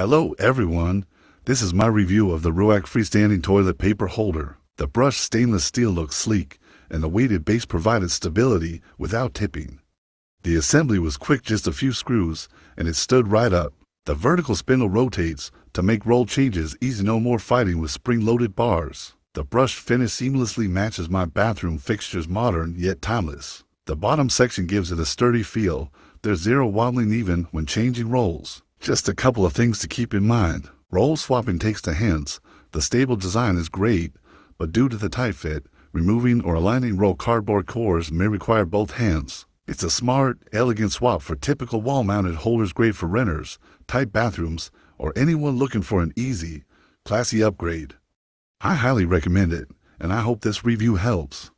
Hello everyone, this is my review of the ROAC freestanding toilet paper holder. The brushed stainless steel looks sleek, and the weighted base provided stability without tipping. The assembly was quick, just a few screws, and it stood right up. The vertical spindle rotates to make roll changes easy, no more fighting with spring-loaded bars. The brushed finish seamlessly matches my bathroom fixtures, modern yet timeless. The bottom section gives it a sturdy feel. There's zero wobbling even when changing rolls. Just a couple of things to keep in mind. Roll swapping takes the hints. The stable design is great, but due to the tight fit, removing or aligning roll cardboard cores may require both hands. It's a smart, elegant swap for typical wall-mounted holders, great for renters, tight bathrooms, or anyone looking for an easy, classy upgrade. I highly recommend it, and I hope this review helps.